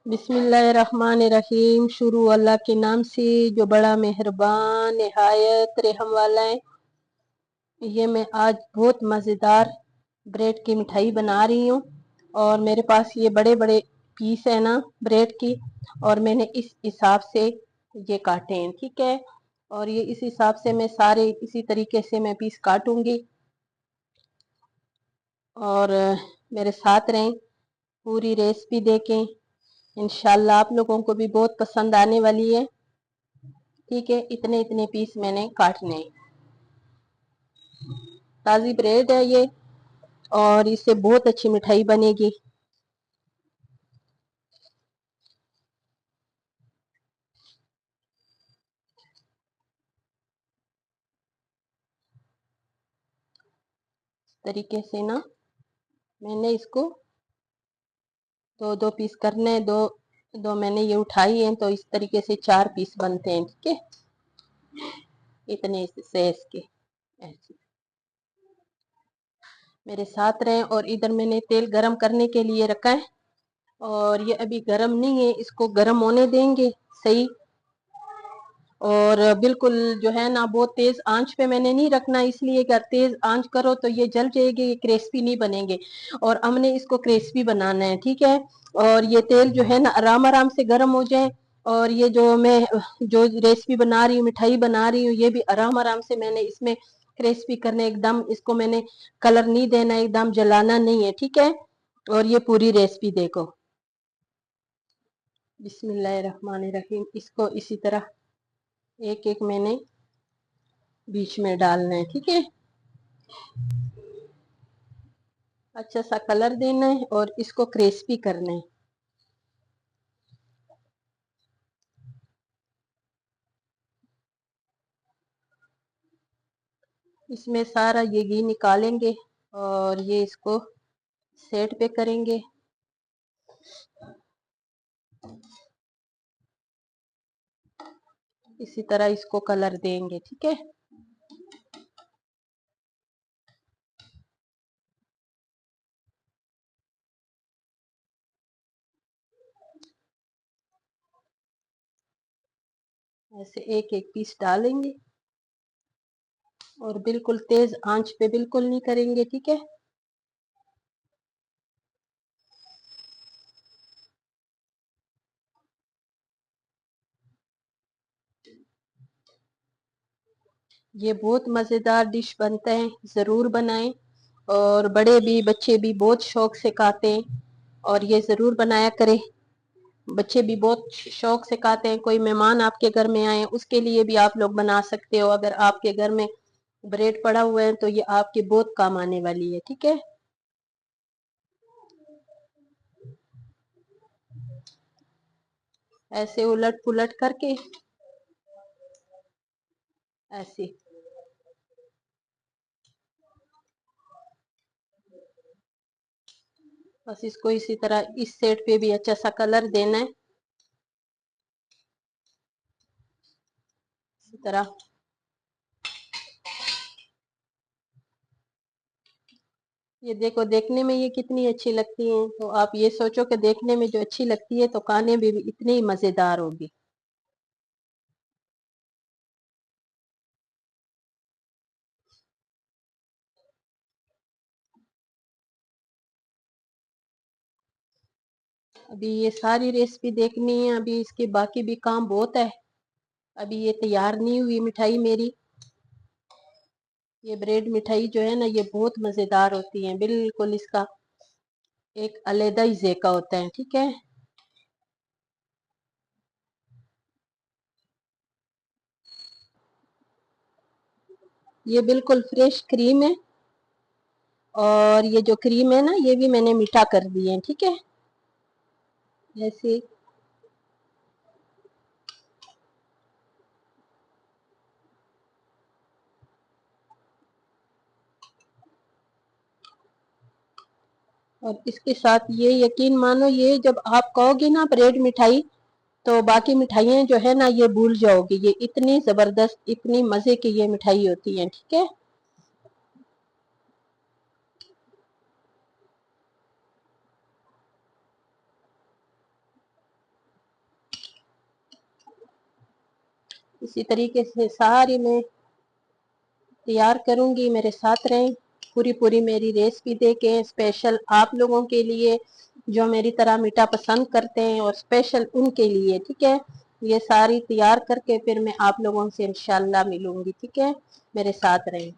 बिस्मिल्लाहिर्रहमानिर्रहीम। शुरू अल्लाह के नाम से जो बड़ा मेहरबान निहायत रहम वाला है। ये मैं आज बहुत मज़ेदार ब्रेड की मिठाई बना रही हूँ और मेरे पास ये बड़े बड़े पीस है ना ब्रेड की, और मैंने इस हिसाब से ये काटे हैं, ठीक है। और ये इस हिसाब से मैं सारे इसी तरीके से मैं पीस काटूंगी और मेरे साथ रहें, पूरी रेसिपी देखें। इंशाल्लाह आप लोगों को भी बहुत पसंद आने वाली है, ठीक है। इतने इतने पीस मैंने काटने हैं। ताज़ी ब्रेड है ये और इससे बहुत अच्छी मिठाई बनेगी। इस तरीके से ना मैंने इसको दो दो पीस करने हैं। दो दो मैंने ये उठाई हैं तो इस तरीके से 4 पीस बनते हैं, ठीक है। इतने से इसके ऐसे मेरे साथ रहें। और इधर मैंने तेल गरम करने के लिए रखा है और ये अभी गरम नहीं है, इसको गरम होने देंगे सही। और बिल्कुल जो है ना बहुत तेज आंच पे मैंने नहीं रखना, इसलिए अगर तेज आंच करो तो ये जल जाएगी, ये क्रिस्पी नहीं बनेंगे। और हमने इसको क्रिस्पी बनाना है, ठीक है। और ये तेल जो है ना आराम आराम से गर्म हो जाए। और ये जो मैं जो रेसिपी बना रही हूँ, मिठाई बना रही हूँ, ये भी आराम आराम से मैंने इसमें क्रिस्पी करने, एकदम इसको मैंने कलर नहीं देना, एकदम जलाना नहीं है, ठीक है। और ये पूरी रेसिपी देखो। बिस्मिल्लाहिर्रहमानिर्रहीम। इसको इसी तरह एक एक मैंने बीच में डालना है, ठीक है। अच्छा सा कलर देना है और इसको क्रिस्पी करना है। इसमें सारा ये घी निकालेंगे और ये इसको सेट पे करेंगे। इसी तरह इसको कलर देंगे, ठीक है। ऐसे एक एक पीस डालेंगे और बिल्कुल तेज आंच पे बिल्कुल नहीं करेंगे, ठीक है। ये बहुत मज़ेदार डिश बनता है, ज़रूर बनाएं। और बड़े भी बच्चे भी बहुत शौक से खाते हैं और ये ज़रूर बनाया करें। बच्चे भी बहुत शौक से खाते हैं। कोई मेहमान आपके घर में आए उसके लिए भी आप लोग बना सकते हो। अगर आपके घर में ब्रेड पड़ा हुआ है तो ये आपके बहुत काम आने वाली है, ठीक है। ऐसे उलट पुलट करके ऐसे बस इसको इसी तरह इस साइड पे भी अच्छा सा कलर देना है, इसी तरह। ये देखो देखने में ये कितनी अच्छी लगती है, तो आप ये सोचो कि देखने में जो अच्छी लगती है तो खाने में भी इतनी ही मजेदार होगी। अभी ये सारी रेसिपी देखनी है, अभी इसके बाकी भी काम बहुत है। अभी ये तैयार नहीं हुई मिठाई मेरी। ये ब्रेड मिठाई जो है ना ये बहुत मजेदार होती है, बिल्कुल इसका एक अलग ही जायका होता है, ठीक है। ये बिल्कुल फ्रेश क्रीम है और ये जो क्रीम है ना ये भी मैंने मीठा कर दी है, ठीक है। ऐसे और इसके साथ ये यकीन मानो, ये जब आप कहोगे ना ब्रेड मिठाई तो बाकी मिठाइयाँ जो है ना ये भूल जाओगे। ये इतनी जबरदस्त, इतनी मजे की ये मिठाई होती है, ठीक है। اسی طریقے سے ساری میں تیار کروں گی، میرے ساتھ رہیں، پوری میری ریسپی دیکھیں، اسپیشل آپ لوگوں کے لیے جو میری طرح میٹھا پسند کرتے ہیں، اور اسپیشل ان کے لیے، ٹھیک ہے۔ یہ ساری تیار کر کے پھر میں آپ لوگوں سے انشاءاللہ ملوں گی، ٹھیک ہے، میرے ساتھ رہیں۔